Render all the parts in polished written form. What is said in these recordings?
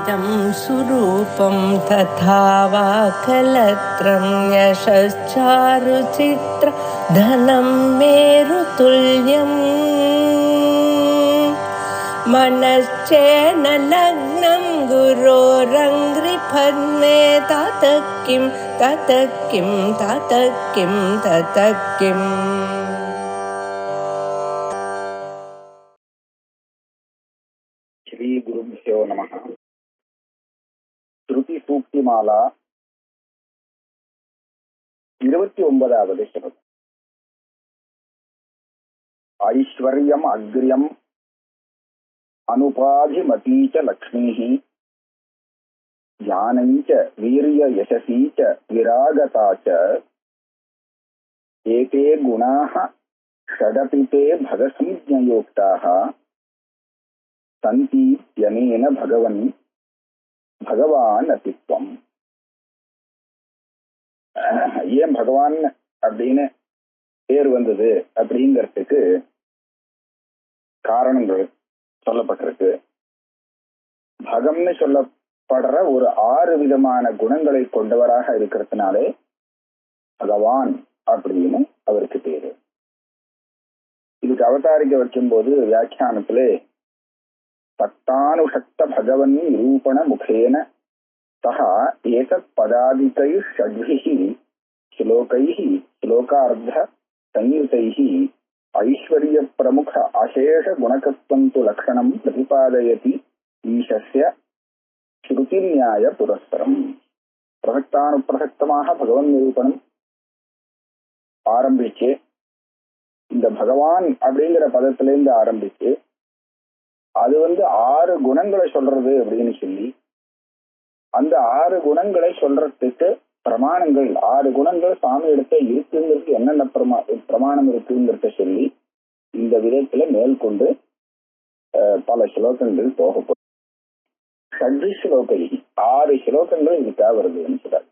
इदं सुरूपं तथा वा कलत्रं यशश्चारुचित्र धनं मेरुतुल्यम् मनश्चेन लग्नं गुरोरङ्घ्रिपद्मे ततः किं ततः किं ततः किं ततः किम् श्री गुरुभ्यो नमः। श्रुति सूक्तिमाला 29வது ஸ்லோகம். ஐஸ்வர்யம் அக்ரியம் அனுபாதிமதி ச லக்ஷ்மீ ஞானம் ச வீரிய யசசி ச விராகதா ச ஏதே குணாः ஷடபி தே பகசம்ஞயோக்தாः சந்தி யனேன பகவான் அசித்வம். ஏன் பகவான் அப்படின்னு பேர் வந்தது அப்படிங்கிறதுக்கு காரணங்கள் சொல்லப்பட்டிருக்கு. பகம்னு சொல்லப்படுற ஒரு 6 விதமான குணங்களை கொண்டவராக இருக்கிறதுனாலே பகவான் அப்படின்னு அவருக்கு பேரு. இதுக்கு அவதாரிக்க வைக்கும்போது வியாக்கியானத்திலே சக்தானுஷக்த பகவன் நிரூபண முகேன சஹ ஏதத் பதாதிகை ஷட்பிஹி ஸ்லோகைஹி ஸ்லோகார்த்த சம்யுதைஹி ஐஸ்வர்ய பிரமுக அசேஷ குணகத்வம் து லக்ஷணம் பிரதிபாதயதி ஈஷஸ்ய ஸ்ருதி நியாய புரஸ்தரம். பிரசக்தானுப்பிரசக்தமாக பகவன் நிரூபணம் ஆரம்பிச்சு இந்த பகவான் அப்படிங்கிற பதத்திலிருந்து ஆரம்பிச்சு அது 6 குணங்களை சொல்றது அப்படின்னு சொல்லி அந்த 6 குணங்களை சொல்றதுக்கு பிரமாணங்கள் 6 குணங்கள் சாமி இடத்த இருக்குங்கிறது என்னென்ன பிரமாணம் இருக்குங்கிறத சொல்லி இந்த விதத்துல மேற்கொண்டு பல ஸ்லோகங்கள் போகப்படும். ஷட்ரி ஸ்லோகை 6 ஸ்லோகங்கள் இதுக்காக வருதுன்னு சொல்றாரு.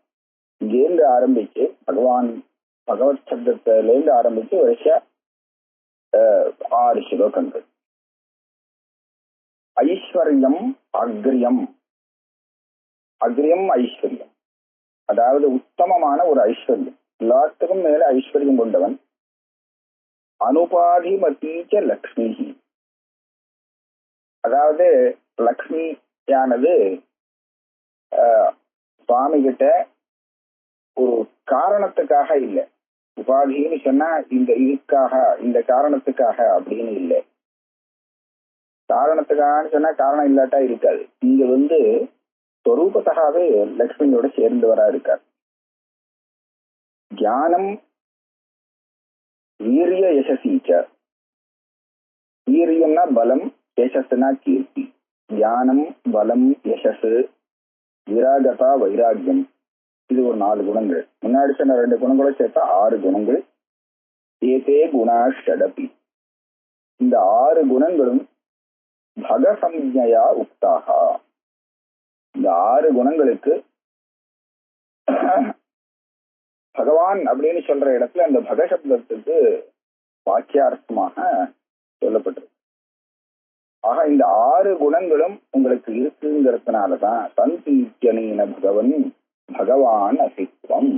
இங்கேருந்து ஆரம்பிச்சு பகவத் சப்தத்திலேருந்து ஆரம்பிச்சு வரிசையா 6 ஸ்லோகங்கள். ஐஸ்வர்யம் அக்ரியம். அக்ரியம் ஐஸ்வர்யம், அதாவது உத்தமமான ஒரு ஐஸ்வர்யம், எல்லாத்துக்கும் மேல ஐஸ்வர்யம் கொண்டவன். அனுபாதிமதீச்ச லக்ஷ்மி, அதாவது லக்ஷ்மியானது சுவாமி கிட்ட ஒரு காரணத்துக்காக இல்லை. உபாதின்னு சொன்னா இதுக்காக இந்த காரணத்துக்காக அப்படின்னு இல்லை. காரணத்துக்காக சொன்னா காரணம் இல்லாட்டா இருக்காது. இங்க ஸ்வரூபத்தாகவே லக்ஷ்மியோட சேர்ந்தவரா இருக்கார். ஞானம் வீரிய யசசீச்ச. வீரியம்னா பலம், யசஸ்னா கீர்த்தி. ஞானம், பலம், யசஸ், விராகதா, வைராக்கியம், இது ஒரு 4 குணங்கள். முன்னாடி சொன்ன 2 குணங்களும் சேர்த்தா 6 குணங்கள். ஏதே குணா ஷடபி, இந்த 6 குணங்களும் பகசம்ஞயா உக்தாக. இந்த 6 குணங்களுக்கு பகவான் அப்படின்னு சொல்ற இடத்துல அந்த பகசப்தத்துக்கு வாக்கியார்த்தமாக சொல்லப்பட்டிருக்கு. ஆக இந்த 6 குணங்களும் உங்களுக்கு இருக்குங்கிறதுனாலதான் சந்தீத்தியனீன பகவான் அசித்வம்,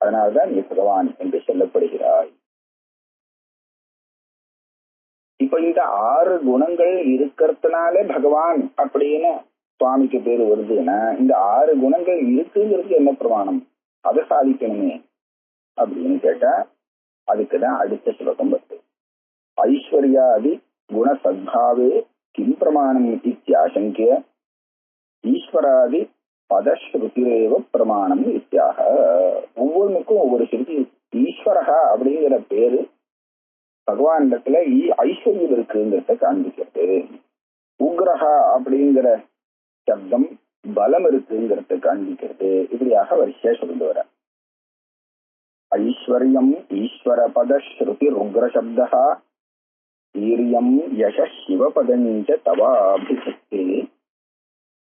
அதனால்தான் நீ பகவான் என்று சொல்லப்படுகிறாய். இப்ப இந்த 6 குணங்கள் இருக்கிறதுனாலே பகவான் அப்படின்னு சுவாமிக்கு பேரு வருதுன்னா இந்த 6 குணங்கள் இருக்குங்கிறது என்ன பிரமாணம்? அதை சாதிக்கணுமே அப்படின்னு கேட்டா அதுக்குதான் அடுத்த ஸ்லோகம் வருது. ஐஸ்வர்யாதி குண சத்பாவே கிம் பிரமாணம் இத்தியாசங்கிய ஈஸ்வராதி பதஸ்ருதிரேவ பிரமாணம் இத்தியாக. ஒவ்வொன்றுக்கும் ஒவ்வொரு ஸ்ருதி. ஈஸ்வரகா அப்படிங்கிற பேரு பகவான் இடத்துல ஐஸ்வர்யம் இருக்குங்கிறத காண்பிக்கிறது. உக்ரஹா அப்படிங்கிற சப்தம் பலம் இருக்குங்கிறத காண்பிக்கிறது. இப்படியாக வரிசையா சொல்லிட்டு வர. ஐஸ்வர்யம் ஈஸ்வர பத ஸ்ருதி ருக்ர சப்தா வீரியம் யச சிவபதஞ்ச தவாபிஷக்தி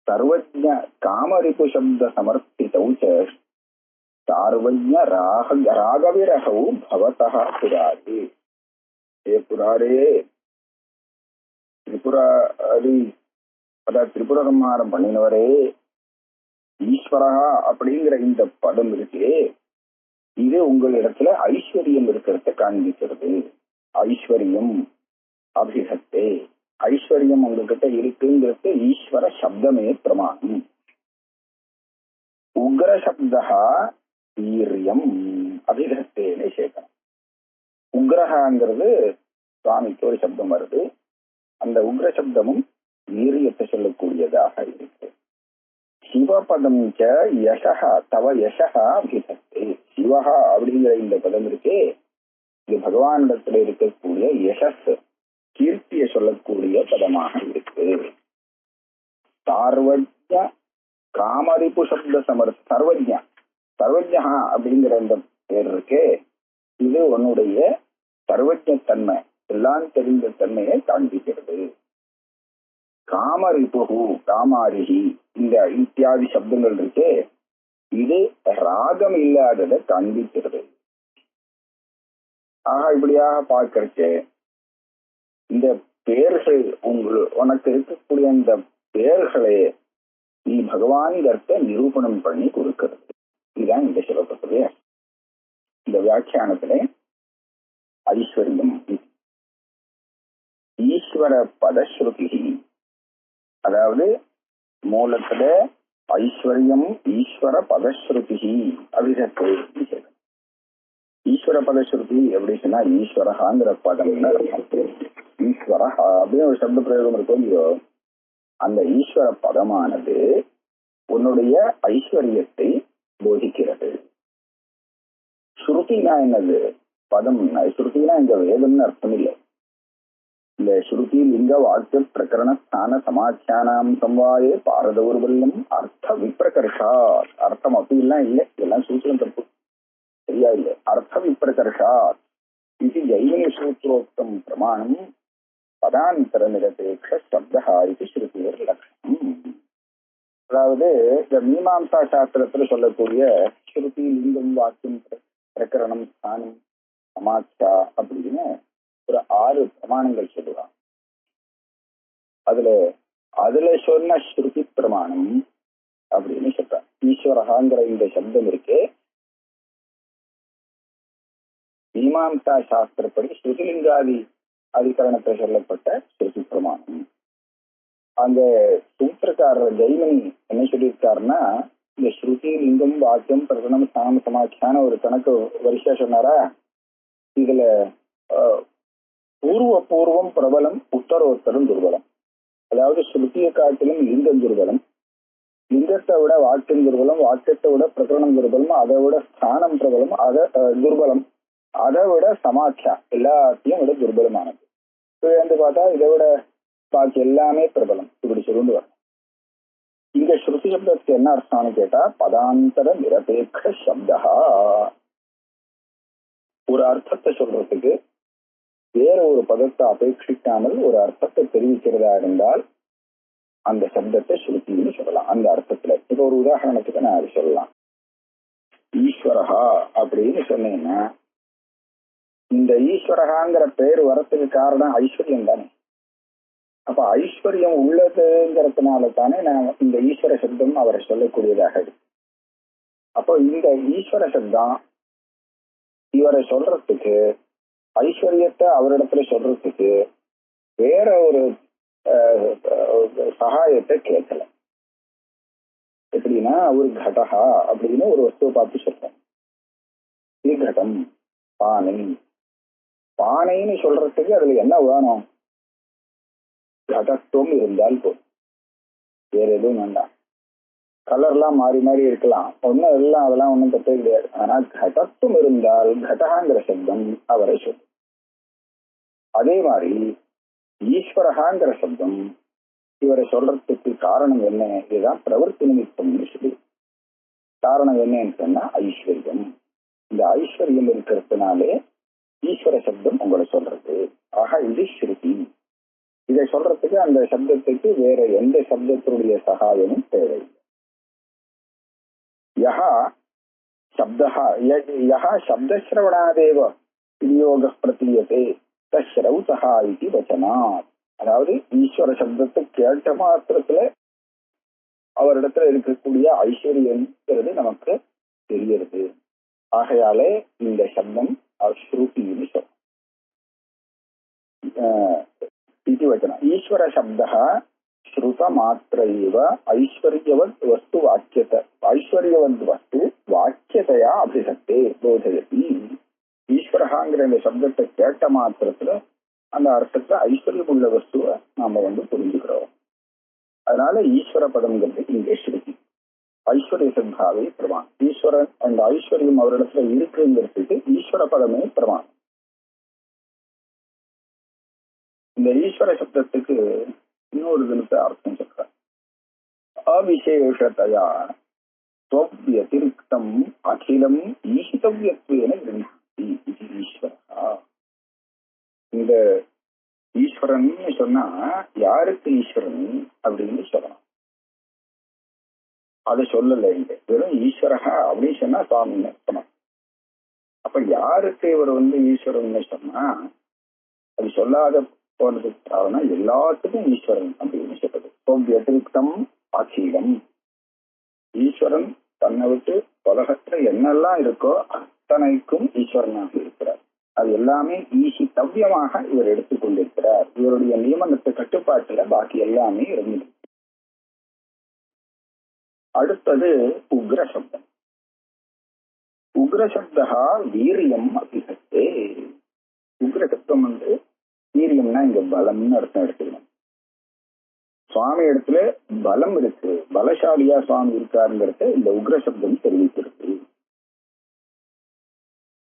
சர்வஜ்ஞ காமரிபு சப்த சமர்ப்பிதௌ ச சார்வஜ்ஞ ராகவிரகௌ பவதः புராரி. हे पुरारे त्रिपुरारी அதாவது திரிபுர சம்ஹாரம் பண்ணினவரே ஈஸ்வரா அப்படிங்கிற இந்த பதம் இருக்கே, இது உங்களிடத்துல ஐஸ்வர்யம் இருக்கிறத காண்பிக்கிறது. ஐஸ்வர்யம் அபிஷக்தே, ஐஸ்வர்யம் உங்ககிட்ட இருக்குங்கிறது ஈஸ்வர சப்தமே பிரமாணம். உக்ர சப்தா வீரியம் அபிஷக்தேன்னு சேர்க்கணும். உக்ரஹாங்கிறது சுவாமிக்கு ஒரு சப்தம் வருது. அந்த உக்ர சப்தமும் வீரியத்தை சொல்லக்கூடியதாக இருக்கு. சிவபதம் யசஹ தவ யசஹ அபிஷக்தே, சிவஹா அப்படிங்கிற இந்த பதம் இருக்கே, இது பகவானிடத்துல இருக்கக்கூடிய யசஸ் கீர்த்தியை சொல்லக்கூடிய பதமாக இருக்கு. சார்வஜ்ஞ காமரிப்பு சப்த சர்வஜ்ஞ, சர்வஜ்ஞா அப்படிங்கிற இந்த பேர் இருக்கே, இது உன்னுடைய சர்வஜ்ஞத்தன்மை, எல்லாம் தெரிந்த தன்மையை காண்பிக்கிறது. காமரிப்பு காமாரிஹி இந்த இத்தியாதி சப்தங்கள் இருக்கே, இது ராகம் இல்லாததை காண்பிக்கிறது. ஆக இப்படியாக பார்க்கறச்சு இந்த பெயர்கள் உனக்கு இருக்கக்கூடிய இந்த பெயர்களை நீ பகவான் கர்த்த நிரூபணம் பண்ணி கொடுக்கிறது. இதுதான் இந்த சொல்லப்பட்டது. இந்த வியாக்கியானத்திலே ஐஸ்வர்யம் ஈஸ்வர பதஸ்ருதி, அதாவது மூலத்துல ஐஸ்வர்யம் ஈஸ்வர பதஸ்ருதி அபிஷக்தே. ஈஸ்வர பதஸ்ருதி எப்படி சொன்னா ஈஸ்வரஹாங்கிற பதம், ஈஸ்வரஹா அப்படின்னு ஒரு சப்த பிரயோகம் இருக்கும் இல்லையோ, அந்த ஈஸ்வர பதமானது உன்னுடைய ஐஸ்வர்யத்தை போதிக்கிறது. ஸ்ருதினா என்னது? பதம். ஸ்ருதினா இந்த வேதம்னு அர்த்தம் இல்லை. இந்த ஸ்ருதி லிங்க வாக்கிய பிரகரண ஸ்தான சமாச்சானாம் சம்வாயே பாரதௌர்வல்யம் அர்த்த விப்ரகர்ஷா. அர்த்தம் அப்படிலாம் இல்லை, இதெல்லாம் சூத்திரம் தப்பு, சரியா இல்லை. அர்த்த விப்ரகர்ஷா இது ஜைன சூத்ரோக்தம் பிரமாணம் பதாந்தர நிரபேட்ச சப்தா இது ஸ்ருதியர் லட்சணம். அதாவது இந்த மீமாம்சா சாஸ்திரத்துல சொல்லக்கூடிய ஸ்ருதி லிங்கம் வாக்கியம் பிரகரணம் ஸ்தானம் சமாச்சா அப்படின்னு ஒரு 6 பிரமாணங்கள் சொல்லுவாங்க. அதுல சொன்ன ஸ்ருதி பிரமாணம் அப்படின்னு சொல்றாங்க. ஈஸ்வரஹாங்கிற இந்த சப்தம் இருக்கே, மீமாம்சா சாஸ்திரப்படி ஸ்ருதிலிங்காதி அதிகரணத்தை சொல்லப்பட்ட ஸ்ருதி பிரமாணம். அந்த சூத்திரக்காரர் ஜெய்மனி என்ன சொல்லியிருக்காருன்னா, இந்த ஸ்ருதி லிங்கம் வாக்கியம் பிரகரணம் ஸ்தானம் சமாச்சான ஒரு கணக்கு வரிசையா சொன்னாரா. இதுல பூர்வம் பிரபலம், உத்தரோத்தரம் துர்பலம். அதாவது ஸ்ருதியை காட்டிலும் லிங்கம் துர்பலம், லிங்கத்தை விட வாக்கியம் துர்பலம், வாக்கியத்தை விட பிரகரணம் துர்பலம், அதை விட ஸ்தானம் பிரபலம், துர்பலம், அதை விட சமாட்சா எல்லாத்தையும் விட துர்பலமானது. வந்து பார்த்தா இதை விட பாக்கி எல்லாமே பிரபலம். இப்படி சொல்லிட்டு வரும். இங்க ஸ்ருதி சப்தத்துக்கு என்ன அர்த்தம்னு கேட்டா பதாந்தர நிரபேட்ச சப்தா. ஒரு அர்த்தத்தை சொல்றதுக்கு வேற ஒரு பதத்தை அபேட்சிக்காமல் ஒரு அர்த்தத்தை தெரிவிக்கிறதா இருந்தால் அந்த சப்தத்தை ஸ்ருதின்னு சொல்லலாம். அந்த அர்த்தத்துல இப்ப ஒரு உதாரணத்துக்கு நான் அது சொல்லலாம். ஈஸ்வரஹா அப்படின்னு சொன்னேன்னா, இந்த ஈஸ்வரஹாங்கிற பேர் வரத்துக்கு காரணம் ஐஸ்வர்யம் தானே. அப்ப ஐஸ்வர்யம் உள்ளதுங்கிறதுனால தானே நான் இந்த ஈஸ்வர சப்தம் அவரை சொல்லக்கூடியதாக இருக்கு. அப்போ இந்த ஈஸ்வர சப்தம் இவரை சொல்றதுக்கு, ஐஸ்வர்யத்தை அவரிடத்துல சொல்றதுக்கு வேற ஒரு சகாயத்தை கேட்கல. எப்படின்னா ஒரு கடஹா அப்படின்னு ஒரு வஸ்துவை பார்த்து சொல்றேன். இது கடம், பானை. பானைன்னு சொல்றதுக்கு அதுல என்ன வேணும்? கடத்துவம் இருந்தால் போதும், வேற எதுவும் வேண்டாம். கலர்லாம் மாறி மாறி இருக்கலாம், ஒன்னும் எல்லாம் அதெல்லாம் ஒன்றும் தப்பே கிடையாது. ஆனா கடத்துவம் இருந்தால் கடகாங்கிற சப்தம் அவரை சொல்லும். அதே மாதிரி ஈஸ்வரகாங்கிற சப்தம் இவரை சொல்றதுக்கு காரணம் என்ன? இதுதான் பிரவர்த்தி நிமித்தம்னு சொல்லி. காரணம் என்னன்னு சொன்னா ஐஸ்வர்யம். இந்த ஐஸ்வர்யம் இருக்கிறதுனாலே ஈஸ்வர சப்தம் உங்களை சொல்றது. ஆக இது ஸ்ருதி. இதை சொல்றதுக்கு அந்த சப்தத்துக்கு வேற எந்த சப்தத்தினுடைய சகாயமும் தேவையில்லை. சப்தஸ்ரவணாதேவ விநியோக பிரதீயதே தஸ்ரௌதஹ இதி வசனாத் அதாவது ஈஸ்வர சப்தத்தை கேட்ட மாத்திரத்துல அவரிடத்துல இருக்கக்கூடிய ஐஸ்வர்யம்ங்கிறது நமக்கு தெரியறது. ஆகையாலே இந்த சப்தம் ஸ்ருதின்னு சொல்றோம். இது வச்சனம் ஈஸ்வர சப்தः ஸ்ருத மாத்திரைவ ஐஸ்வர்யவத் வஸ்து வாக்கியத ஐஸ்வர்யவத் வஸ்து வாக்கியதையா அபிசக்தே போதயதி. ஈஸ்வரகாங்கிற இந்த சப்தத்தை கேட்ட மாத்திரத்துல அந்த அர்த்தத்தை ஐஸ்வர்யம் உள்ள வஸ்துவை நாம புரிஞ்சுக்கிறோம். அதனால ஈஸ்வர பதம்ங்கிறது இங்கே ஸ்ருதி. ஐஸ்வர்ய சத்பாவே பிரமாணம். ஈஸ்வரன் அந்த ஐஸ்வர்யம் அவரிடத்துல இருக்குங்கிறதுக்கு ஈஸ்வர பதமே பிரமாணம். இந்த ஈஸ்வர சப்தத்துக்கு இன்னொரு தினத்தை அர்த்தம் சொல்ற அவிசேஷத்தையா ஸ்வவ்யதிரிக்தம் அகிலம் ஈஷிதவ்யத்வேன கிரஹீதி இது ஈஸ்வரா. இந்த ஈஸ்வரன் சொன்னா யாருக்கு ஈஸ்வரன் அப்படின்னு சொல்லலாம். அதை சொல்லல இங்க, வெறும் ஈஸ்வரகா அப்படின்னு சொன்னா சுவாமின்னு சொன்னான். அப்ப யாருக்கு இவர் ஈஸ்வரன் சொன்னா அது சொல்லாத போனதுக்கு காரணம் எல்லாத்துக்கும் ஈஸ்வரன் அப்படின்னு சொல்றது. வத்திரிக்தம் அகிலம் ஈஸ்வரன் தன்னை விட்டு உலகத்துல என்னெல்லாம் இருக்கோ அத்தனைக்கும் ஈஸ்வரனாக இருக்கிறார். அது எல்லாமே ஈஷித்தவ்யமாக இவர் எடுத்துக்கொண்டிருக்கிறார். இவருடைய நியமனத்து கட்டுப்பாட்டுல பாக்கி எல்லாமே இருந்தது. அடுத்தது உக்ர சப்தம். உக்ர சப்தா வீரியம் அபிசக்தே. உக்ர சப்தம் வீரியம்னா இங்க பலம்னு அர்த்தம் எடுத்துக்கணும். சுவாமி இடத்துல பலம் இருக்கு, பலசாலியா சுவாமி இருக்காருங்கிறது இந்த உக்ர சப்தம் தெரிவிக்கிறது.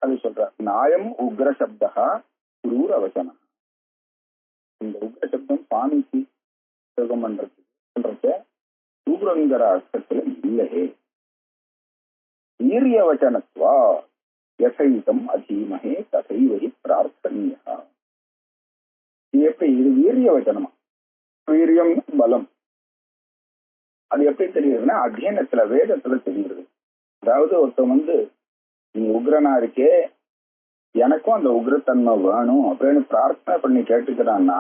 அது சொல்ற நாயம் உக்ர சப்தா குரூர அவசனம். இந்த உக்ர சப்தம் சுவாமிக்கு பிரயோகம் பண்றத சூரங்கிற அர்த்தத்துல இல்லையே. வீரிய வச்சனத்வா யசைதம் அதீமஹே தசைவஹி பிரார்த்தனியா. எப்படி இது வீரிய வச்சனமா? வீரியம் பலம். அது எப்படி தெரியுதுன்னா அத்தியனத்துல வேதத்துல தெரியுது. அதாவது ஒருத்தன் நீ உக்ரனா இருக்கே, எனக்கும் அந்த உக்ரத்தன்மை வேணும் அப்படின்னு பிரார்த்தனை பண்ணி கேட்டுக்கிறான்னா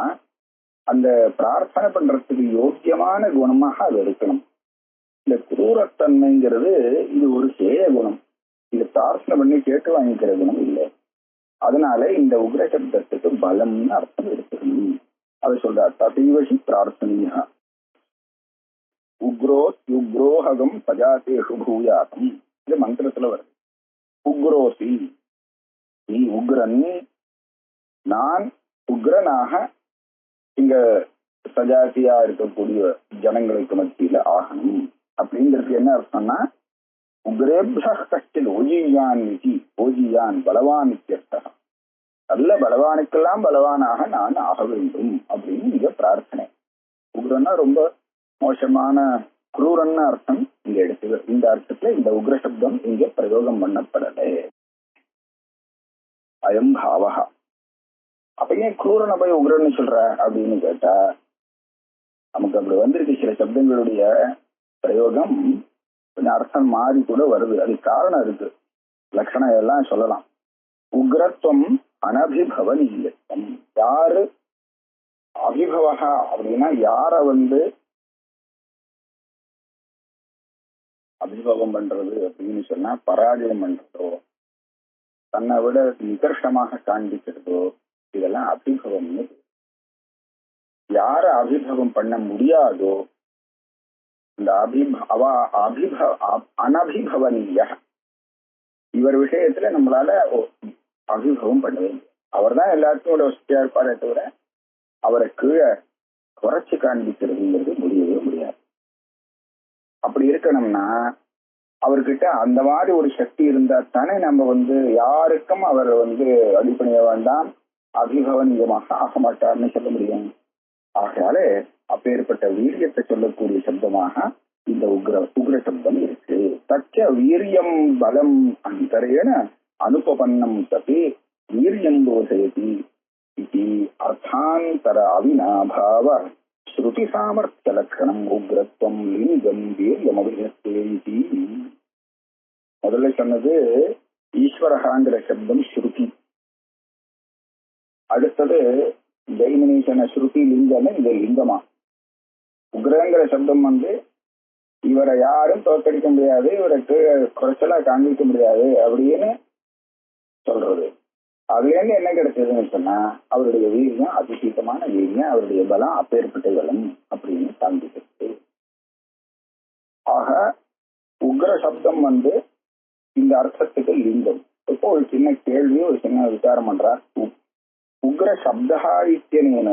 அந்த பிரார்த்தனை பண்றதுக்கு யோக்கியமான குணமாக அது இருக்கணும். இந்த குரூரத்தன்மைங்கிறது இது ஒரு சேய குணம். இது பிரார்த்தனை பண்ணி கேட்டு வாங்கிக்கிற குணம் இல்லை. அதனால இந்த உக்ர சப்தத்துக்கு பலம்னு அர்த்தம் எடுத்துக்கணும். அதை சொல்றார் ததீவசி பிரார்த்தனியா உக்ரோஹகம் சஜாதேஷு பூயாசம். இது மந்திரத்துல வருது. உக்ரோசி நீ உக்ரன், நான் உக்ரனாக இங்க சஜாத்தியா இருக்கக்கூடிய ஜனங்களுக்கு மத்தியில ஆகணும். அப்படிங்கிறது என்ன அர்த்தம்னா உக்ரேபிய கஷ்டில் ஓஜியான் ஓஜியான் பலவான் இத்தியர்த்தம். நல்ல பலவானுக்கெல்லாம் பலவானாக நான் ஆக வேண்டும் அப்படின்னு இங்க பிரார்த்தனை. உக்ரன்னா ரொம்ப மோசமான குரூரன்னு அர்த்தம் இங்க எடுத்து இந்த அர்த்தத்துல இந்த உக்ர சப்தம் இங்க பிரயோகம் பண்ணப்படலை. அயம் பாவகா. அப்ப ஏன் குரூரனை போய் உக்ரன்னு சொல்ற அப்படின்னு கேட்டா நமக்கு அப்படி வந்திருக்கு. சில சப்தங்களுடைய பிரயோகம் கொஞ்சம் அர்த்தம் மாறி கூட வருது. அது காரணம் இருக்கு, லட்சணம் எல்லாம் சொல்லலாம். உக்ரத்துவம் அனபிபவனீயத்துவம். யாரு அபிபவகா அப்படின்னா யார அபிபவம் பண்றது அப்படின்னு சொன்னா பராஜயம் பண்றதோ, தன்னை விட நிகர்ஷமாக காண்பிக்கிறதோ, இதெல்லாம் அபிபவம்னு. யார அபிபவம் பண்ண முடியாதோ இந்த அனபிபவனீய இவர் விஷயத்துல நம்மளால அபிபவம் பண்ணவே இல்லை. அவர் தான் எல்லாருக்கும் வசதியா இருப்பாரே தவிர அவரை கீழே குறைச்சு காண்பிக்கிறதுங்கிறது முடியவே முடியாது. அப்படி இருக்கணும்னா அவர்கிட்ட அந்த மாதிரி ஒரு சக்தி இருந்தா தானே நம்ம யாருக்கும் அவர் அடிப்பணிய வேண்டாம், அபிபவனீயமாக ஆக மாட்டார்னு சொல்ல முடியும். ஆகையாலே அப்பேற்பட்ட வீரியத்தை சொல்லக்கூடிய சப்தமாக இந்த உக்ர சப்தம் இருக்கு. தச்ச வீரியம் பலம் அந்தரேன அனுபபன்னம் தப்பி வீரியம் போதயதி இது அர்த்தாந்தர அவினாபாவ ஸ்ருதி சாமர்த்திய லட்சணம் உக்ரத்வம் லிங்கம் வீரியம் அபிநத்தே. முதல்ல சொன்னது ஈஸ்வரகாங்கிற சப்தம் ஸ்ருதி. அடுத்தது ஜெய்மினி சொன்ன ஸ்ருதி லிங்கம்னு இந்த லிங்கமா. உக்ரங்கிற சப்தம் இவரை யாரும் தோற்கடிக்க முடியாது, இவரை குறைச்சலா காண்பிக்க முடியாது அப்படின்னு சொல்றது. அதுல இருந்து என்ன கிடைச்சதுன்னு சொன்னா அவருடைய வீரியம் அதிசீதமான வீரியம், அவருடைய பலம் அப்பேற்பட்ட பலம் அப்படின்னு காண்பிக்கிறது. ஆக உக்ர சப்தம் இந்த அர்த்தத்துக்கு லிங்கம். இப்போ ஒரு சின்ன கேள்வி, ஒரு சின்ன விசாரம் பண்றார். உக்ர சப்தா இத்தியனேன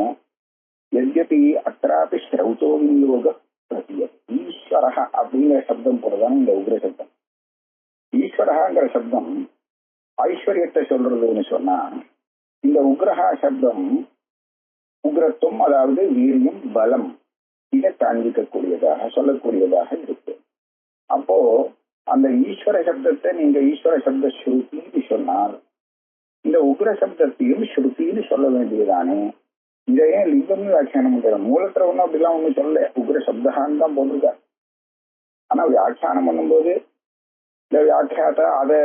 யத்யபி அத்ராபி ஸ்ரௌதோ விநியோக பிரதியத். ஈஸ்வரஹ அப்படிங்கிற சப்தம் போலதான் இந்த உக்ர சப்தம். ஈஸ்வரஹாங்கிற சப்தம் ஐஸ்வர்யத்தை சொல்றதுன்னு சொன்னா, இந்த உக்ரஹா சப்தம் உக்ரத்துவம், அதாவது வீரியம், பலம், இதை காண்பிக்கக்கூடியதாக சொல்லக்கூடியதாக இருக்கு. அப்போ அந்த ஈஸ்வர சப்தத்தை நீங்க ஈஸ்வர சப்த ஸ்ருதின்னு சொன்னால், இந்த உக்ர சப்தத்தையும் ஸ்ருதின்னு சொல்ல வேண்டியதானே. இதை ஏன் லிங்கம்னு வியாக்கியானம் பண்ற? மூலத்துல ஒண்ணும் அப்படிலாம் ஒண்ணும் சொல்லல, உக்ர சப்தான்னு தான் போட்டிருக்காரு. ஆனா வியாக்கியானம் பண்ணும்போது இந்த வியாக்கியாத்த அதை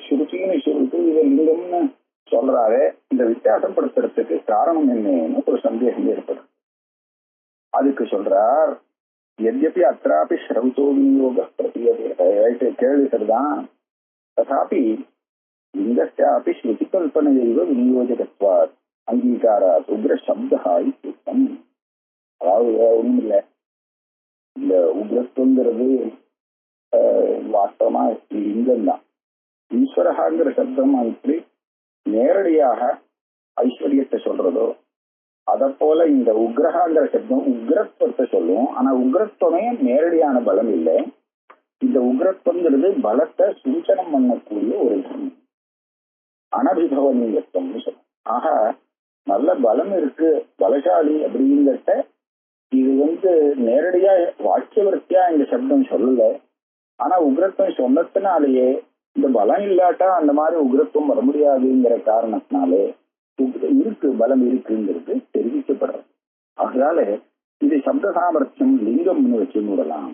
ஸ்ருதின்னு சொல்லிட்டு இதை லிங்கம்னு சொல்றாரு. இந்த வித்தியாசப்படுத்துறதுக்கு காரணம் என்னன்னு ஒரு சந்தேகம் ஏற்படும். அதுக்கு சொல்றார், எத்யபி அத்ராபி ஸ்ரௌதோ விநியோக பிரதியதே. கேள்வி சரிதான். ததாபி லிங்கஸ்யாபி ஸ்ருதி கல்பனையைவ விநியோஜகத்வாத் அங்கீகாராத் உக்ர சப்தா இத்யுக்தம். அதாவது ஒண்ணும் இல்லை, இந்த உக்ரத்துவங்கிறது வாஸ்தவமா லிங்கம் தான். ஈஸ்வரகாங்கிற சப்தம் அப்படி நேரடியாக ஐஸ்வர்யத்தை சொல்றதோ அத போல இந்த உக்ரஹாங்கிற சப்தம் உக்ரத்துவத்தை சொல்லும். ஆனா உக்ரத்துவமே நேரடியான பலம் இல்லை. இந்த உக்ரத்துவங்கிறது பலத்தை சூச்சனம் பண்ணக்கூடிய ஒரு தர்மம், அனபிபவனீயத்துவம்னு சொல்லும். ஆக நல்ல பலம் இருக்கு, பலசாலி அப்படிங்கிறத இது நேரடியா வாக்கியவர்த்தியா இந்த சப்தம் சொல்லல. ஆனா உக்ரத்துவம் சொன்னதுனாலேயே இந்த பலம் இல்லாட்டா அந்த மாதிரி உக்ரத்துவம் வர முடியாதுங்கிற காரணத்தினாலே இருக்கு, பலம் இருக்குங்கிறது தெரிவிக்கப்படுறது. அதனால இது சப்த சாமர்த்தியம் லிங்கம்னு வச்சு மூடலாம்.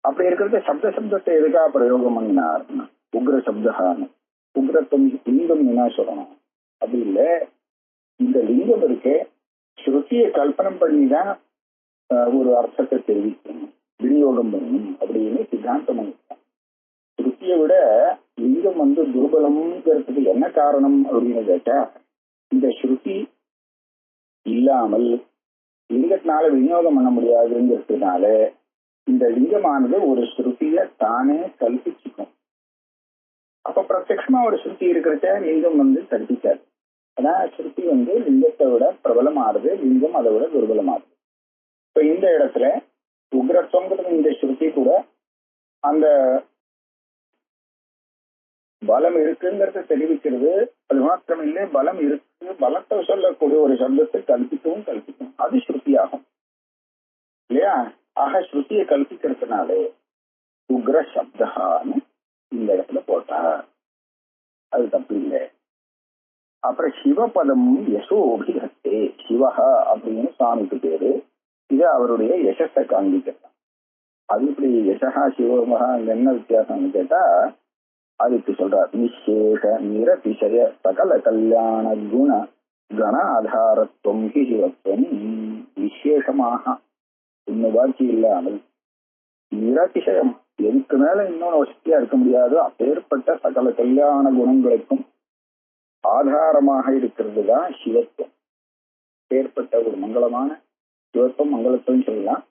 அப்படி இருக்கிறது சப்தத்தை எதுக்காக பிரயோகம் பண்ணினார்னா உக்ர சப்தான்னு. உக்ரத்துவம் லிங்கம் என்ன சொல்லணும் அப்படி இல்லை. இந்த லிங்கம் இருக்கே ஸ்ருதியை கல்பனம் பண்ணிதான் ஒரு அர்த்தத்தை தெரிவிக்கணும், விநியோகம் பண்ணணும் அப்படின்னு சித்தாந்தம் பண்ணிட்டான். ஸ்ருதியை விட லிங்கம் துர்பலம்ங்கிறதுக்கு என்ன காரணம் அப்படின்னு கேட்டா, இந்த ஸ்ருதி இல்லாமல் லிங்கத்தினால விநியோகம் பண்ண முடியாதுங்கிறதுனால இந்த லிங்கமானது ஒரு ஸ்ருதிய தானே கல்பிச்சுக்கும். அப்ப பிரத்யட்சமா ஒரு ஸ்ருதி இருக்கிறச்ச லிங்கம் கல்பிக்காது. ஆனா ஸ்ருதி லிங்கத்தை விட பிரபலமாறுது, லிங்கம் அதை விட துர்பலமாறுது. இப்ப இந்த இடத்துல உக்ரத்துவங்கிறது இந்த ஸ்ருதி கூட அந்த பலம் இருக்குங்கிறத தெரிவிக்கிறது. அது மாத்திரம் இல்லை, பலம் இருக்கு, பலத்தை சொல்லக்கூடிய ஒரு சப்தத்தை கல்பிக்கும், அது ஸ்ருதி ஆகும் இல்லையா. ஆக ஸ்ருதியை கல்பிக்கிறதுனாலே உக்ர சப்தான்னு இந்த இடத்துல போட்டார், அது தப்பு இல்லை. அப்புறம் சிவபதம் யசோபிஹத்தே, சிவஹா அப்படின்னு சுவாமிக்கு பேரு. இது அவருடைய யசஸை காண்பிக்கிறார். அது இப்படி யசஹா சிவமஹா என்ன வித்தியாசம்னு கேட்டா அதுக்கு சொல்றார், நிசேஷ நிரதிசய சகல கல்யாண குண கண ஆதாரத்துவம் ஹி சிவத்துவம். விசேஷமாக இன்னும் பாக்கி இல்லாமல் நிரதிசயம், எதுக்கு மேல இன்னொன்னு வசதியா இருக்க முடியாதோ அப்பேற்பட்ட சகல கல்யாண குணங்களுக்கும் ஆதாரமாக இருக்கிறது தான் சிவத்துவம். ஏற்பட்ட ஒரு மங்களமான சிவத்துவம், மங்களத்துவம் சொல்லலாம்.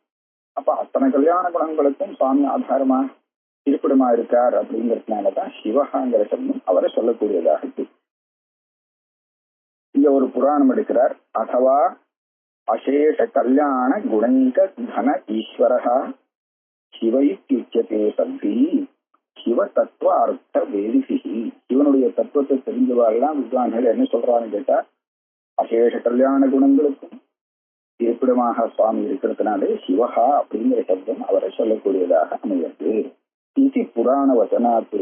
அப்ப அத்தனை கல்யாண குணங்களுக்கும் சுவாமி ஆதாரமா இருப்பிடமா இருக்கார். அப்படிங்கிறதுனாலதான் சிவகாங்கிற சப்தம் அவரை சொல்லக்கூடியதாக இருக்கு. இங்க ஒரு புராணம் எடுக்கிறார். அதவா அசேஷ கல்யாண குணைக தன ஈஸ்வரஹா சிவைத்யுச்சதே சப்தி சிவ தத்துவ அர்த்த வேதிசிஹி. சிவனுடைய தத்துவத்தை தெரிஞ்சவாள்லாம் வித்வான்கள் என்ன சொல்றான்னு கேட்டா, அசேஷ கல்யாண குணங்களுக்கும் இருப்பிடமாக சுவாமி இருக்கிறதுனாலே சிவஹா அப்படிங்கிற சப்தம் அவரை சொல்லக்கூடியதாக அமைகிறது. இது புராண வச்சனாத்து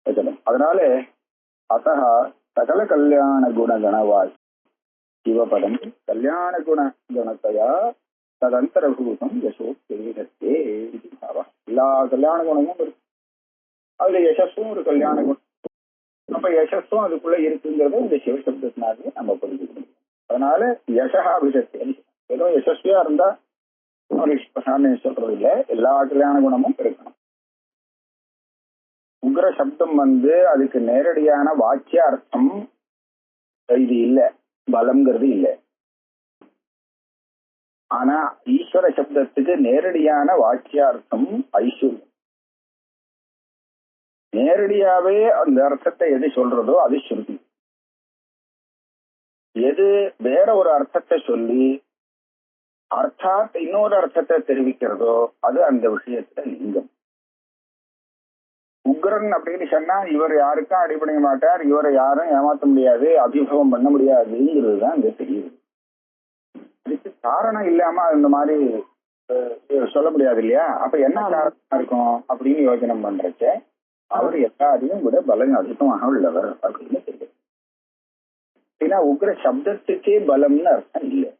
வச்சனம். அதனால அத்தः சகல கல்யாண குண கணவா சிவபதம் கல்யாண குண கணத்தையா ததந்தரபூதம் யசோ தேகத்தே. எல்லா கல்யாண குணமும் இருக்கு, அதுல யசஸும் ஒரு கல்யாண குணம். அப்ப யசஸும் அதுக்குள்ள இருக்குங்கிறத இந்த சிவசப்தத்தினாலே நம்ம புரிஞ்சுக்கணும். அதனால யசகாபிஷத்தேன்னு ஏதோ யசஸ்வியா இருந்தா சொல்றது இல்லை, எல்லா கல்யாண குணமும் இருக்கணும். உக்ர சப்தம் அதுக்கு நேரடியான வாக்கிய அர்த்தம் இது இல்ல, பலம்ங்கிறது இல்லை. ஆனா ஈஸ்வர சப்தத்துக்கு நேரடியான வாக்கியார்த்தம் ஐஸ்வர்யம். நேரடியாவே அந்த அர்த்தத்தை எது சொல்றதோ அது ஸ்ருதி. எது வேற ஒரு அர்த்தத்தை சொல்லி அர்த்தாத் இன்னொரு அர்த்தத்தை தெரிவிக்கிறதோ அது அந்த விஷயத்துல லிங்கம். உக்ரன் அப்படின்னு சொன்னா இவர் யாருக்கும் அடிபணிய மாட்டார், இவரை யாரும் ஏமாற்ற முடியாது, அபிபவம் பண்ண முடியாதுங்கிறது தான் இங்க தெரியுது. இதுக்கு காரணம் இல்லாம இந்த மாதிரி சொல்ல முடியாது இல்லையா? அப்ப என்ன காரணமா இருக்கும் அப்படின்னு யோசனை பண்றச்ச அவர் எல்லாரையும் விட பலம் அதிகமாக உள்ளவர் அப்படின்னு தெரியும். ஏன்னா உக்ர சப்தத்துக்கே பலம்னு அர்த்தம் இல்லை.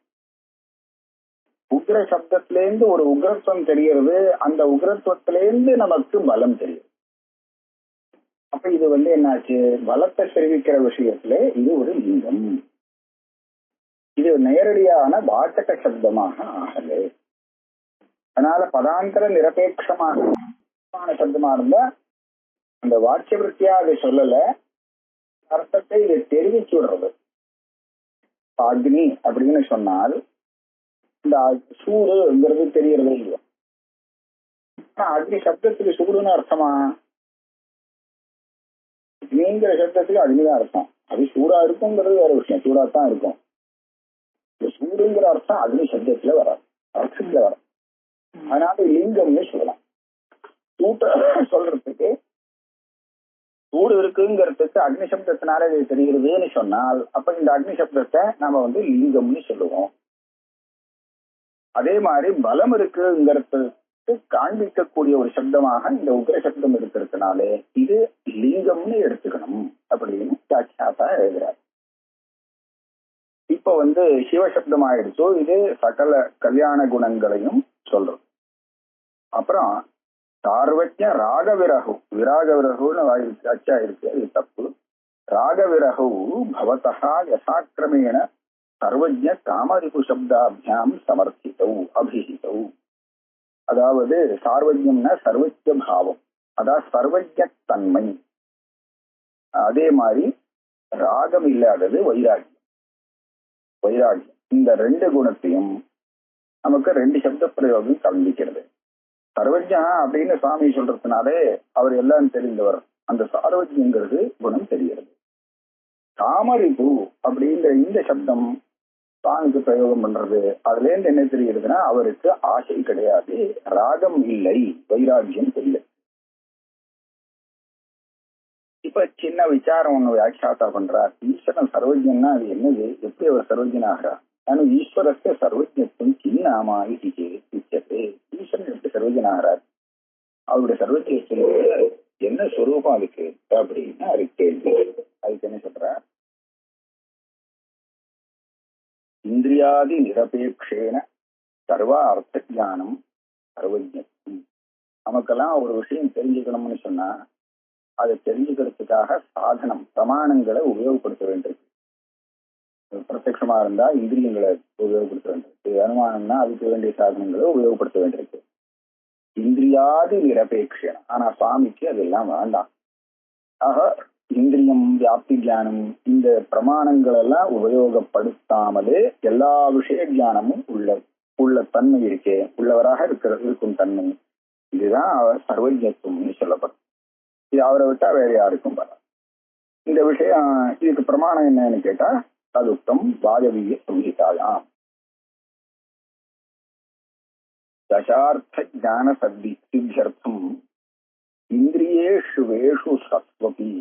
உக்ர சப்தத்திலேருந்து ஒரு உக்ரத்துவம் தெரிகிறது, அந்த உக்ரத்துவத்திலேருந்து நமக்கு பலம் தெரியும். அப்ப இது என்னாச்சு, பலத்தை தெரிவிக்கிற விஷயத்துல இது ஒரு லிங்கம். இது நேரடியான வாச்சக சப்தமாக ஆகல. அதனால பதாந்தர நிரபேட்சமான சப்தமா இருந்தா அந்த வாக்கிய விருத்தியா அதை சொல்லல, அர்த்தத்தை இதை தெரிவிச்சு விடுறது. அக்னி அப்படின்னு சொன்னால் இந்த சூடுங்கிறது தெரியறதே இல்லையா? ஆனா அக்னி சப்தத்துக்கு சூடுன்னு அர்த்தமா? அக்னிங்கிற சப்தத்துக்கு அக்னிதான் அர்த்தம். அது சூடா இருக்குங்கிறது வேற விஷயம், சூடாத்தான் இருக்கும். இந்த சூடுங்கிற அர்த்தம் அக்னி சப்தத்துல வராது, அர்த்தத்துல வராது. அதனால லிங்கம்னு சொல்லலாம். சூட்ட சொல்றதுக்கு சூடு இருக்குங்கிறதுக்கு அக்னி சப்தத்தினால இது தெரிகிறதுன்னு சொன்னால் அப்ப இந்த அக்னி சப்தத்தை நாம லிங்கம்னு சொல்லுவோம். அதே மாதிரி பலம் இருக்குங்கிறதுக்கு காண்பிக்கக்கூடிய ஒரு சப்தமாக இந்த உக்ர சப்தம் இருக்கிறதுனாலே இது லிங்கம்னு எடுத்துக்கணும் அப்படின்னு வியாக்கியாதா எழுதுறாரு. இப்ப சிவசப்தம் ஆயிடுச்சோ, இது சகல கல்யாண குணங்களையும் சொல்றோம். அப்புறம் சார்வஜ ராக விரகு, விராக விரகுன்னு அச்சா இருக்கு, அது தப்பு. ராக விரகு பவதா யசாக்கிரமேண சர்வஜ காமரிபு சப்தாபியாம் சமர்த்தித்தௌ அபிஹிதௌ. அதாவது சார்வஜம்னா சர்வஜ பாவம், அதாவது சர்வஜ தன்மை. அதே மாதிரி ராகம் இல்லாதது வைராகியம். வைராகியம் இந்த ரெண்டு குணத்தையும் நமக்கு ரெண்டு சப்த பிரயோகம் கலந்திக்கிறது. சர்வஜா அப்படின்னு சுவாமி சொல்றதுனாலே அவர் எல்லாம் தெரிந்தவர், அந்த சார்வஜ்யங்கிறது குணம் தெரிகிறது. காமரிபு அப்படிங்கிற இந்த சப்தம் சுவாமிக்கு பிரயோகம் பண்றது, அதுல இருந்து என்ன தெரிகிறதுனா அவருக்கு ஆசை கிடையாது, ராகம் இல்லை, வைராகியம் இல்லை. இப்ப சின்ன விசாரம் ஒண்ணு வியாக்கியாத்தா பண்றார். ஈஸ்வரன் சர்வஜன்னா அது என்னது, எப்படி அவர் சர்வஜனாகிறார்? நான் ஈஸ்வரத்தை சர்வஜத்துவம் கிண்ணாமா இச்சது. ஈஸ்வரன் எப்படி சர்வஜனாகிறார்? அவருடைய சர்வஜத்துவம் என்ன ஸ்வரூபம் அதுக்கு அப்படின்னு அதுக்கு கேள்வி. அதுக்கு என்ன சொல்றார்? இந்திரியாதி நிரபேட்சேன சர்வ அர்த்த ஞானம் சர்வஜத்துவம். நமக்கெல்லாம் ஒரு விஷயம் தெரிஞ்சுக்கணும்னு சொன்னா அதை தெரிஞ்சுக்கிறதுக்காக சாதனம் பிரமாணங்களை உபயோகப்படுத்த வேண்டியிருக்கு. பிரத்யட்சமா இருந்தா இந்திரியங்களை உபயோகப்படுத்த வேண்டியிருக்கு, அனுமானம்னா அதுக்கு வேண்டிய சாதனங்களை உபயோகப்படுத்த வேண்டியிருக்கு. இந்திரியாதி நிரபேட்சம். ஆனா சுவாமிக்கு அதெல்லாம் வேண்டாம். ஆக இந்திரியம் வியாப்தி தியானம் இந்த பிரமாணங்கள் எல்லாம் உபயோகப்படுத்தாமலே எல்லா விஷய தியானமும் உள்ள தன்மை இருக்கே, உள்ளவராக இருக்கும் தன்மை, இதுதான் அவர் சர்வஜத்துவம்னு சொல்லப்படும். இது அவரை விட்டா வேற யாருக்கும் வராது. இந்த விஷயம் இதுக்கு பிரமாணம் என்னன்னு கேட்டா ததுக்தம் வாயவிய சங்கீதாயாம். தசார்த்த ஞான சித்தியர்த்தம் இந்திரியேஷு வேஷு சத்வபி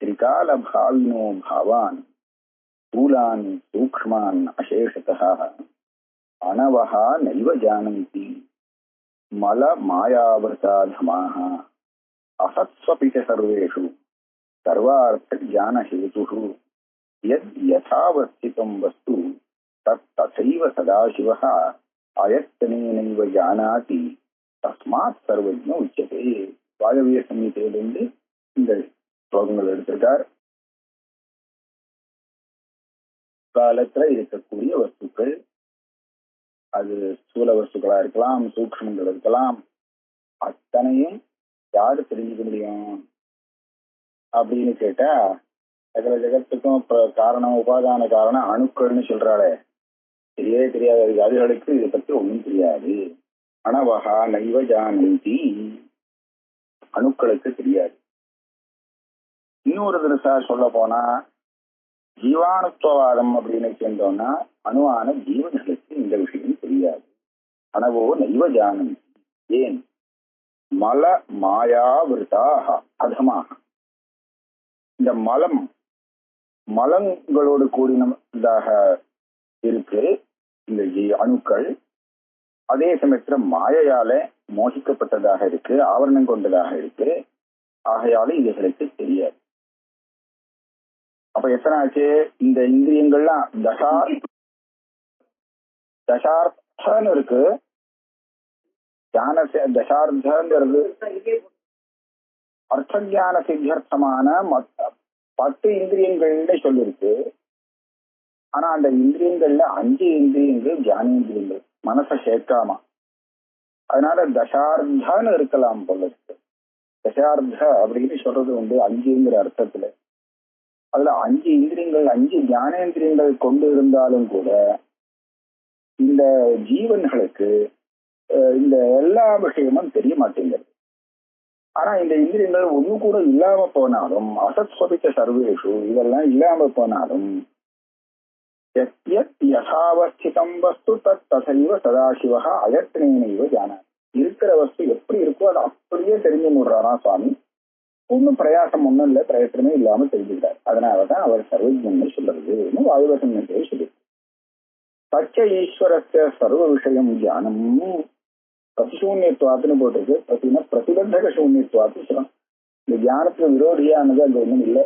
திரிகால பாவினோ பாவான் ஸ்தூலான் சூக்ஷ்மான் அசேஷதः அனவஹ நைவ ஜானந்தி மல மாயாவர்தாதமாஹ அசத்வபிச்ச சர்வேஷு சர்வார்த்த ஞான ஹேதுஷு யத் யதாவஸ்திதம் வஸ்து தத் ததைவ சதாசிவः அயத்தனேனைவ ஜானாதி தஸ்மாத் சர்வஜ்ஞ உச்சதே. வாயவிய சம்ஹிதையிலிருந்து இந்த ஸ்லோகங்கள் எடுத்திருக்கார். காலத்துல இருக்கக்கூடிய வஸ்துக்கள், அது ஸ்தூல வஸ்துக்களா இருக்கலாம், சூக்ஷ்மங்கள் இருக்கலாம், அத்தனையும் யாரு தெரிஞ்சுக்க முடியும் அப்படின்னு கேட்டா, சகல ஜெகத்துக்கும் காரணம், உபாதான காரணம் அணுக்கள்னு சொல்றாளே, தெரியவே தெரியாது அதுகளுக்கு இதை பத்தி ஒண்ணும் தெரியாது. அனவகா நைவ ஜானந்தி, அணுக்களுக்கு தெரியாது. இன்னொரு தினசா சொல்ல போனா ஜீவாணுத்துவவாதம் அப்படின்னு சேர்ந்தோம்னா அணுவான ஜீவன்களுக்கு இந்த விஷயம் தெரியாது. அனவோ நைவ ஜானந்தி. ஏன்? மல மாயாவிருதாக அதமாக, இந்த மலங்களோடு கூடினதாக இருக்கு இந்த அணுக்கள். அதே சமயத்துல மாயையால மோசிக்கப்பட்டதாக இருக்கு, ஆவரணம் கொண்டதாக இருக்கு. ஆகையால இதுகளுக்கு தெரியாது. அப்ப எத்தனை ஆச்சு? இந்த இந்திரியங்கள்லாம் தசார்த்தன்னு இருக்கு. தசார்த்தங்கிறது அர்த்த ஜான சித்தியர்த்தமான 10 இந்திரியங்கள்ல சொல்லிருக்கு. ஆனா அந்த இந்திரியங்கள்ல 5 இந்திரியங்கள் ஜானேந்திரியங்கள், மனசை சேர்க்காம. அதனால தசார்த்தன்னு இருக்கலாம் போல இருக்கு. தசார்த்த அப்படின்னு சொல்றது உண்டு 5ங்கிற அர்த்தத்துல. அதுல 5 இந்திரியங்கள், 5 ஞானேந்திரியங்கள் கொண்டு இருந்தாலும் கூட இந்த ஜீவன்களுக்கு இந்த எல்லா விஷயமும் தெரிய மாட்டேங்கிறது. ஆனா இந்த இந்திரியங்கள் ஒண்ணு கூட இல்லாம போனாலும், அசத்ஸ்வபித்த சர்வேஷு, இதெல்லாம் இல்லாம போனாலும் யசாவஸ்திதம் வஸ்து தத் தசைவ சதாசிவா அயத்னேனைவ ஜான, இருக்கிற வஸ்து எப்படி இருக்கோ அது அப்படியே தெரிஞ்சு விடுறாரா சுவாமி. ஒன்னும் பிரயாசம் ஒண்ணும் இல்லை, பிரயத்தனமே இல்லாம தெரிஞ்சுக்கிறார். அதனாலதான் அவர் சர்வஜ்ஞன்னு சொல்றது வாயுவசன்னே சொல்லி. சச்ச ஈஸ்வரஸ்ய சர்வ விஷயம் ஜானம் பிரதிசூன்யத்துவாத்துன்னு போட்டிருக்கு. பிரதிபந்தக சூன்யத்துவாத்து சொல்லணும். இந்த ஞானத்துல விரோதியானது அங்க ஒண்ணும் இல்லை.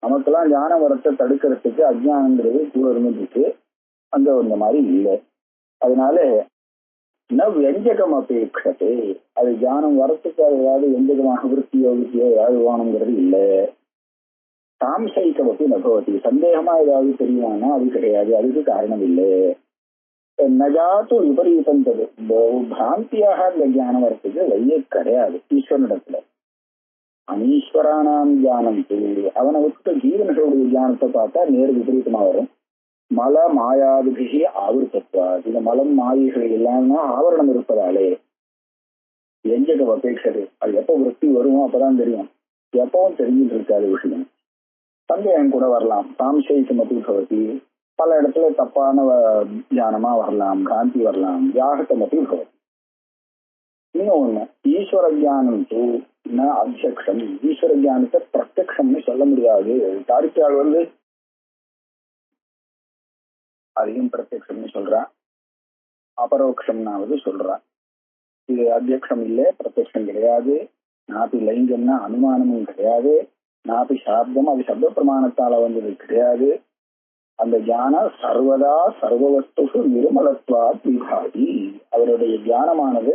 நமக்கெல்லாம் ஞான வரத்தை தடுக்கிறதுக்கு அஜ்ஞானங்கிறது கூட இருந்துருக்கு, அங்க இந்த மாதிரி இல்லை. அதனால வியஞ்சகம் அபேட்சத்தை, அது ஞானம் வரத்துக்கு அது ஏதாவது எந்தவிதமாக விருத்தியோ விருத்தியோ ஏதாவது வேணுங்கிறது இல்லை. சாம்சைக்கம் அப்படி நபவதி, சந்தேகமா ஏதாவது தெரியுமானா அது கிடையாது, அதுக்கு காரணம் இல்லை. நஜாத்து விபரீதந்தது, பிராந்தியாக அந்த ஞானம் வரத்துக்கு வழியே கிடையாது ஈஸ்வரனிடத்துல. அனீஸ்வரானாம் ஞானம், அவனை விட்டு ஜீவன்களுடைய ஞானத்தை பார்த்தா நேர் விபரீதமா வரும். மல மாயாதிபிகி ஆவருத்தா, இந்த மலம் மாயைகள் எல்லாம்னா ஆவரணம் இருப்பதாலே எஞ்சக அபேட்சது, அது எப்போ விருத்தி வருமோ அப்பதான் தெரியும், எப்பவும் தெரிஞ்சுட்டு இருக்காது விஷயம். சந்தேகம் கூட வரலாம். சாம்சைக்கம் பவதி, பல இடத்துல தப்பான ஞானமா வரலாம், காந்தி வரலாம், யாகத்தம் பவதி. இன்னொன்னு ஈஸ்வர ஜானம் அத்தியக்ஷம், ஈஸ்வர ஜானத்தை பிரத்யக்ஷம்னு சொல்ல முடியாது. தாரிக்கால் அதையும் பிரத்யக்ஷம்னு சொல்றான், அபரோக்ஷம்னாவது சொல்றான். இது அத்தியக்ஷம் இல்லை, பிரத்யக்ஷம் கிடையாது. நாப்பி லைங்கம்னா அனுமானமும் கிடையாது. நாப்பி சாப்தம், அது சப்த பிரமாணத்தால வந்தது கிடையாது. அந்த ஞான சர்வதா சர்வவஸ்து நிர்மலத்வா விபாதி, அவருடைய ஞானமானது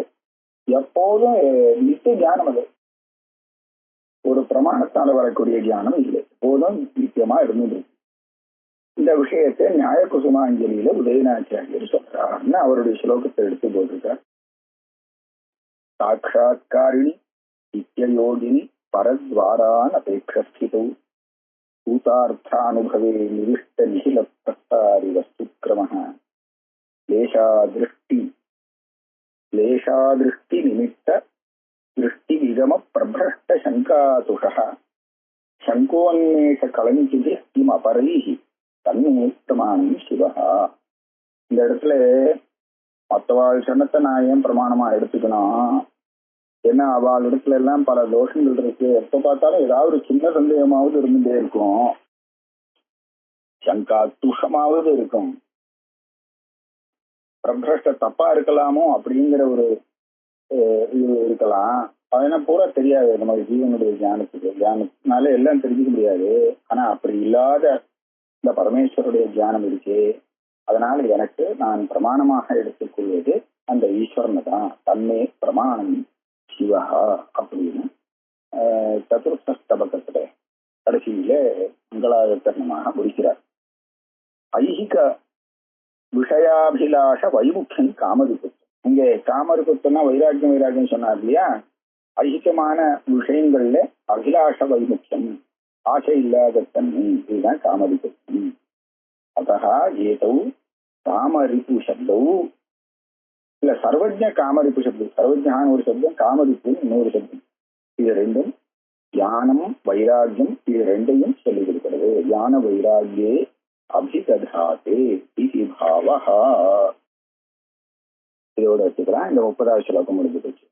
எப்போதும் நித்திய ஞானம். அது ஒரு பிரமாணத்தால வரக்கூடிய ஞானம் இல்லை, எப்போதும் நித்தியமா இருந்தது. இந்த விஷயத்தை நியாய குசுமாஞ்சலியில உதயநாச்சாரியர் சொல்றாருன்னு அவருடைய ஸ்லோகத்தை எடுத்து போட்டிருக்கார். சாட்சாத்காரிணி நித்யயோகினி பரத்வாரான் அபேட்சஸ்திதௌ பூதார்த்தானுபவே நிவிஷ்ட நிகில பிரஸ்தாரி வஸ்துக்ரமஹ லேஷாதிருஷ்டி நிமித்த திருஷ்டி விகம பிரபிரஷ்ட சங்காதுஷ சங்கோன்மேஷ கலஞ்சிதி கிம் அபரைஹி தன்மே பிரமாணம் சிவஹா. இந்த இடத்துல மற்றவாள் சொன்னத்தை நான் ஏன் பிரமாணமா எடுத்துக்கணும்? ஏன்னா அவள் இடத்துல எல்லாம் பல தோஷங்கள் இருக்கு. எப்ப பார்த்தாலும் ஏதாவது ஒரு சின்ன சந்தேகமாவது இருந்துட்டே இருக்கும், சங்கா துஷமாவது இருக்கும், பிரபிரஷ்ட தப்பா இருக்கலாமோ அப்படிங்கிற ஒரு இது இருக்கலாம். அதெல்லாம் பூரா தெரியாது நம்ம ஜீவனுடைய ஞானத்தினால எல்லாம் தெரிஞ்சுக்க முடியாது. ஆனா அப்படி இல்லாத இந்த பரமேஸ்வருடைய ஞானம் இருக்கே, அதனால எனக்கு நான் பிரமாணமாக எடுத்துக்கொள்வது அந்த ஈஸ்வரனை தான், தன்மே பிரமாணம் சிவஹா அப்படின்னு சதுர்த்த ஸ்தபகத்துல கடைசியில மங்களாகரணமாக முடிக்கிறார். ஐஹிக விஷயாபிலாஷ வைமுக்கியம் காமரிபுத்தம். இங்கே காமரிபுத்தம்னா வைராக்கியம் வைராக்கியம் சொன்னார் இல்லையா? ஐஹிகமான விஷயங்கள்ல அபிலாஷ வைமுக்கியம், ஆசை இல்லாத தன்மை, இதுதான் காமரிபுத்தம். அத்தகா ஏதௌ காமரிப்பு சப்தௌ இல்ல சர்வஜ காமரிப்பு சப்தம். சர்வஜான ஒரு சப்தம், காமரிப்புன்னு இன்னொரு சப்தம். இது ரெண்டும் ஞானம் வைராக்கியம் இது ரெண்டையும் சொல்லிக் கொடுக்கிறது. ஞான வைராக்கியே அபிததாதே இதி பாவஹா. இதோட வச்சுக்கலாம். இந்த 30வது ஸ்லோகம் முடிஞ்சு போச்சு.